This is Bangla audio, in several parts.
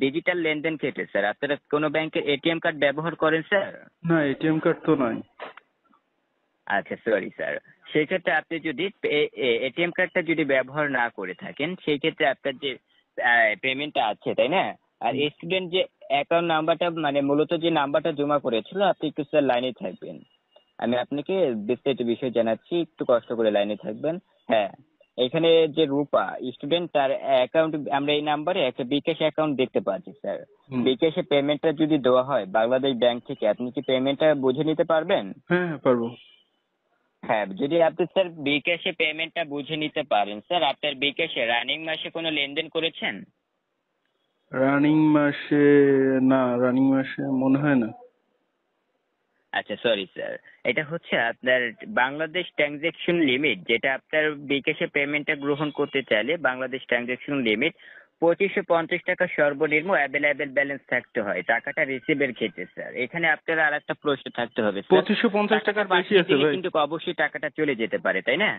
ডিজিটাল লেনদেন ক্ষেত্রে স্যার আপনারা কোনো ব্যাংকের এটিএম কার্ড ব্যবহার করেন স্যার? না, এটিএম কার্ড তো নাই। আচ্ছা সরি স্যার, সেই ক্ষেত্রে আপনি যদি এটিএম কার্ডটা যদি ব্যবহার না করে থাকেন সেই ক্ষেত্রে আপনার যে পেমেন্টটা আছে তাই না, আর স্টুডেন্ট যে অ্যাকাউন্ট নাম্বারটা মানে মূলত যে নাম্বারটা জমা করেছিল, আপনি একটু স্যার লাইনে থাকবেন, আমি আপনাকে বিস্তারিত বিষয় জানাচ্ছি, একটু কষ্ট করে লাইনে থাকবেন। হ্যাঁ, এখানে যে রূপা স্টুডেন্ট তার অ্যাকাউন্ট আমরা এই নাম্বারে একটা বিকাশ অ্যাকাউন্ট দেখতে পাচ্ছি স্যার। বিকাশে পেমেন্টটা যদি দেওয়া হয় বাংলাদেশ ব্যাংক থেকে, আপনি কি পেমেন্টটা বুঝে নিতে পারবেন? হ্যাঁ পারবো। হ্যাঁ, যদি আপনি স্যার বিকাশে পেমেন্টটা বুঝে নিতে পারেন স্যার, আপনার বিকাশে রানিং মাসে কোনো লেনদেন করেছেন? রানিং মাসে? না, রানিং মাসে মনে হয় না। আচ্ছা সরি স্যার, এটা হচ্ছে আপনার বাংলাদেশ ট্রানজ্যাকশন লিমিট, যেটা আপনার বিকাশে পেমেন্টটা গ্রহণ করতে চাইলে বাংলাদেশ ট্রানজ্যাকশন লিমিট 2550 টাকা সর্বনিম্ন অ্যাভেলেবেল ব্যালেন্স থাকতে হয় টাকাটা রিসিভের ক্ষেত্রে স্যার। এখানে আপনার আর একটা প্রশ্ন থাকতে হবে স্যার, 2550 টাকার বেশি আছে ভাই। কিন্তু অবশ্যই টাকাটা চলে যেতে পারে তাই না?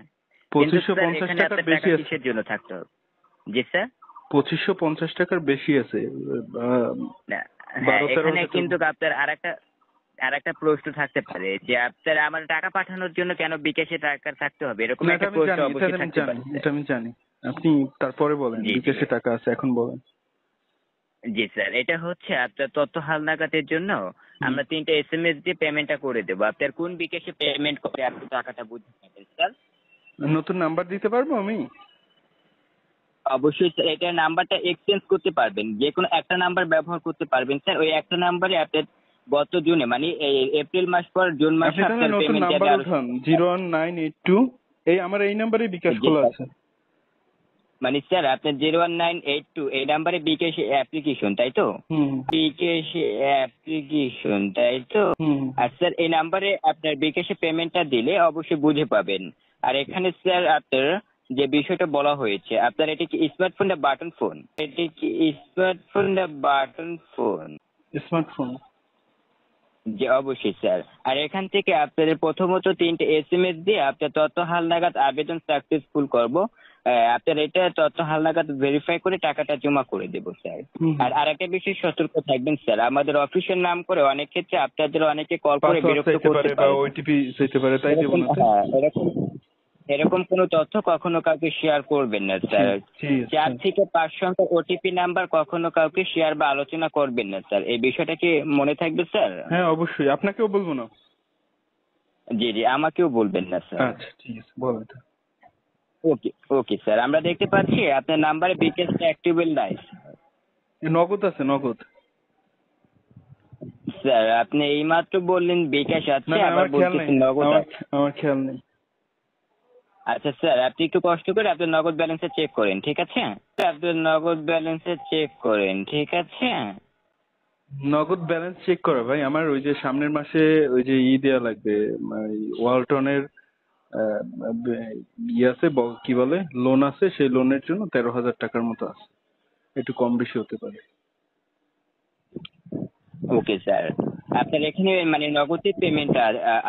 2550 টাকার বেশি আছে। কিসের জন্য থাকতে হবে? জি স্যার? 2550 টাকার বেশি আছে। না, হ্যাঁ, এখানে কিন্তু আপনার আরেকটা প্রশ্ন থাকতে পারে যে আপনার আমার টাকা পাঠানোর জন্য কেন বিকাশে টাকা থাকতে হবে, এরকম একটা প্রশ্ন অবশ্যই থাকতে পারে। এটা আমি জানি, আপনি তারপরে বলেন বিকাশে টাকা আছে, এখন বলেন। জি স্যার, এটা হচ্ছে আপনার তথ্য হালনাগাদের জন্য আমরা 3টা এসএমএস দিয়ে পেমেন্টটা করে দেবো। আপনার কোন বিকাশে পেমেন্ট করে আপনি টাকাটা বুঝতে পারবেন স্যার? নতুন নাম্বার দিতে পারবো আমি? অবশ্যই স্যার, এটা নাম্বারটা এক্সচেঞ্জ করতে পারবেন, যে কোনো একটা নাম্বার ব্যবহার করতে পারবেন স্যার। ওই একটা নাম্বারে আপনার গত জুনে মানে এই এপ্রিল মাস পর জুন মাসে আপনার নতুন নাম্বার উঠান 01982, এই আমার এই নাম্বারে বিকাশ খোলা আছে। মানে স্যার আপনার 01982 এই নাম্বারে বিকাশ অ্যাপ্লিকেশন তাই তো? বিকাশ অ্যাপ্লিকেশন তাই তো? আর স্যার এই নাম্বারে আপনার বিকাশে পেমেন্টটা দিলে অবশ্যই বুঝে পাবেন। আর এখানে স্যার আপনার যে বিষয়টা বলা হয়েছে, আপনার এটা কি স্মার্টফোন না বাটন ফোন? এটা কি স্মার্টফোন না বাটন ফোন? স্মার্টফোন। জি অবশ্যই স্যার। আর এখান থেকে আপনাদের প্রথমত 3টে এসএমএস দিয়ে আপনার তথ্য হালনাগাদ আবেদন সাকসেসফুল করব। আপনার এটা তথ্য হালনাগাদ ভেরিফাই করে টাকাটা জমা করে দেবো স্যার। আর আরেকটা বিষয় সতর্ক থাকবেন স্যার, আমাদের অফিসের নাম করে অনেক ক্ষেত্রে আপনাদের অনেকে কল করে বিরক্ত করতে পারে বা ওটিপি চাইতে পারে, তাই দেব না? এরকম কোনো তথ্য কখনো কাউকে শেয়ার করবেন না স্যার। 4 থেকে 5 সংখ্যার ওটিপি নাম্বার কখনো কাউকে শেয়ার বা আলোচনা করবেন না স্যার। এই বিষয়টা কি মনে থাকবে স্যার? হ্যাঁ অবশ্যই, আপনাকেও বলবো না? জি জি, আমাকেও বলবেন না স্যার। আচ্ছা ঠিক আছে, বলেন। ওকে ওকে স্যার, আমরা দেখতে পাচ্ছি আপনার নাম্বারে বিকাশটা অ্যাক্টিভেল নাই। নগদ আছে, নগদ। স্যার আপনি এইমাত্র বললেন বিকাশ আছে, আবার বলতেছেন নগদ আছে। আমার খেয়াল নেই। আচ্ছা স্যার, আপনি একটু কষ্ট করে আপনার নগদ ব্যালেন্সে চেক করেন, ঠিক আছে? আপনার নগদ ব্যালেন্সে চেক করেন, ঠিক আছে? নগদ ব্যালেন্স চেক করা ভাই, আমার ওই যে সামনের মাসে ওই যে দেয়া লাগবে, ওয়ালটনের আছে, কি বলে, লোন আছে, সেই লোনের জন্য 13,000 টাকার মতো আছে, একটু কম বেশি হতে পারে। ওকে স্যার, আপনার এখানে মানে নগদে পেমেন্ট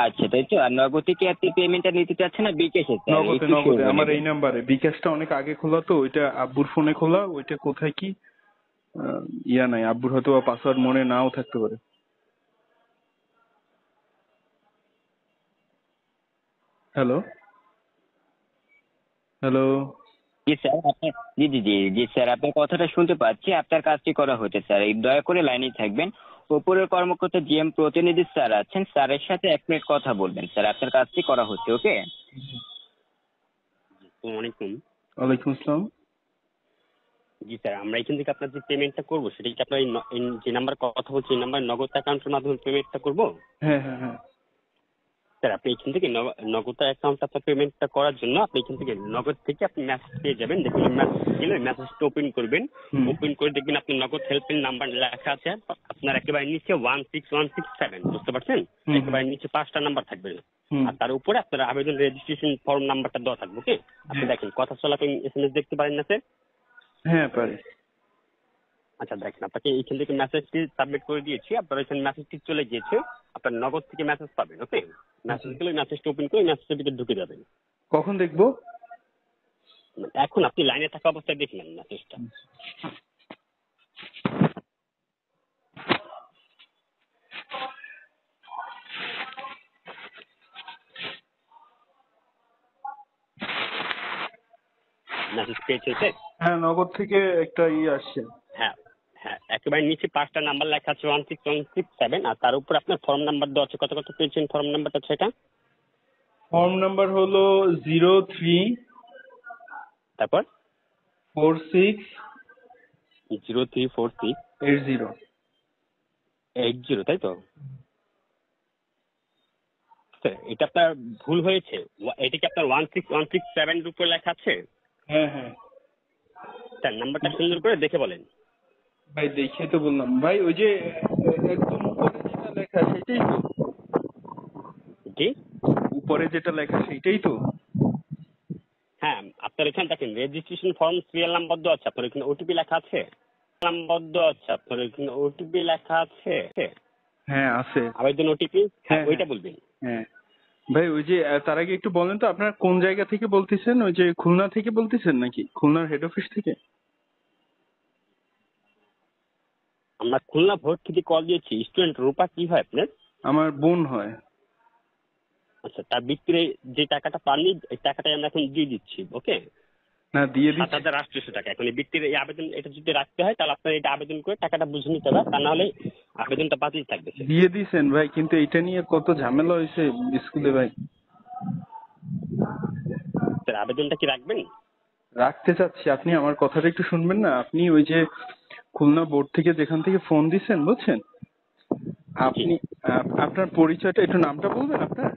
আছে তাই তো? আর নগদে কি আপনি পেমেন্টটা নিতে চাচ্ছেন না বিকাশে? নগদে, নগদে। আমার এই নাম্বারে বিকাশটা অনেক আগে খোলা তো, ওইটা আব্বুর ফোনে খোলা, ওইটা কোথায় কি নাই, আব্বুর হয়তো পাসওয়ার্ড মনে নাও থাকতে পারে। Hello hello. জি স্যার, আপনার জি জি জি জি স্যার, আপনার কথাটা শুনতে পাচ্ছি। আপনার কাজটি করা হচ্ছে স্যার, দয়া করে লাইনেই থাকবেন। উপরের কর্মকর্তা জিএম প্রতিনিধি স্যার আছেন, স্যারের সাথে 1 মিনিট কথা বলবেন স্যার, আপনার কাজটি করা হচ্ছে। ওকে। ওয়ালাইকুম আসসালাম। জি স্যার, আমরা এখান থেকে আপনার যে পেমেন্টটা করবো সেটা কি আপনার যে নাম্বার কথা বলছি এই নাম্বার নগদ অ্যাকাউন্টের মাধ্যমে পেমেন্টটা করবো? হ্যাঁ হ্যাঁ হ্যাঁ স্যার, আপনি এখান থেকে নগদ অ্যাকাউন্ট আপনার পেমেন্টটা করার জন্য আপনি এখান থেকে নগদ থেকে আপনি মেসেজ পেয়ে যাবেন। দেখুন মেসেজ গেলে মেসেজটা ওপেন করবেন, ওপেন করে দেখবেন আপনি নগদ হেল্পলাইন নাম্বার লেখা আছে আপনার একেবারে নিচে 16167, বুঝতে পারছেন? একেবারে নিচে 5টা নাম্বার থাকবে, আর তার উপরে আপনার আবেদন রেজিস্ট্রেশন ফর্ম নাম্বারটা দেওয়া থাকবে। ওকে, আপনি দেখেন কথা চলাকালীন এসএমএস দেখতে পারেন না স্যার? হ্যাঁ পারি। আচ্ছা দেখেন, আপনাকে এইখান থেকে মেসেজটি সাবমিট করে দিয়েছি, আপনার এখানে মেসেজটি চলে গিয়েছে, আপনার নগদ থেকে মেসেজ পাবেন। ওকে, মেসেজ গুলো মেসেজটা ওপেন করে মেসেজের ভিতরে ঢুকে যাবেন। কখন দেখবো? এখন আপনি লাইনে থাকা অবস্থায় দেখলেন মেসেজটা। মেসেজ পেয়েছেন স্যার? হ্যাঁ, নগদ থেকে একটা আসছে। হ্যাঁ হ্যাঁ, একেবারে নিচে 5টা নাম্বার লেখা আছে 16167, আর তার উপর আপনার ফর্ম নাম্বার দেওয়া আছে। কত কত পেয়েছেন ফর্ম নাম্বারটা সেটা? ফর্ম নাম্বার হলো 03 তারপর 46 0346 80। 80, তাই তো স্যার? এটা আপনার ভুল হয়েছে। এটা কি আপনার 16167 এর উপর লেখা আছে? হ্যাঁ হ্যাঁ স্যার নাম্বারটা সুন্দর করে দেখে বলেন। ভাই, দেখে তো বললাম ভাই, ওই যে একদম উপরে যেটা লেখা সেটাই তো? জি উপরে যেটা লেখা সেটাই তো? হ্যাঁ, আপনার এখানে দেখেন রেজিস্ট্রেশন ফর্ম সিরিয়াল নাম্বার দেওয়া আছে, আপনার এখানে ওটিপি লেখা আছে। নাম্বার দেওয়া আছে, আপনার এখানে ওটিপি লেখা আছে। হ্যাঁ আছে। আবেদন ওটিপি, হ্যাঁ ওইটা বলবেন। হ্যাঁ ভাই, ওই যে তার আগে একটু বলেন তো, আপনার কোন জায়গা থেকে বলতেছেন? ওই যে খুলনা থেকে বলতেছেন নাকি? খুলনার হেড অফিস থেকে? আমরা খুলনা ভোট থেকে কল দিয়েছি। স্টুডেন্ট রূপা কি হয় আপনার? আমার বোন হয়। আচ্ছা, তার বিক্রি যে টাকাটা পাননি এই টাকাটাই আমরা এখন দিয়ে দিচ্ছি। ওকে, না, দিয়ে দিচ্ছি। 7,800 টাকা। এখন এই বিক্রির এই আবেদন এটা যদি রাখতে হয় তাহলে আপনার এটা আবেদন করে টাকাটা বুঝে নিতে হবে, তা না হলে আবেদনটা বাতিল থাকবে। দিয়ে দিছেন ভাই, কিন্তু এটা নিয়ে কত ঝামেলা হয়েছে স্কুলে ভাই। স্যার আবেদনটা কি রাখবেন? রাখতে চাচ্ছি, আপনি আমার কথাটা একটু শুনবেন না? আপনি ওই যে খুলনা বোর্ড থেকে যেখান থেকে ফোন দিছেন বুঝছেন, আপনি আপনার পরিচয়টা একটু, নামটা বলবেন আপনার?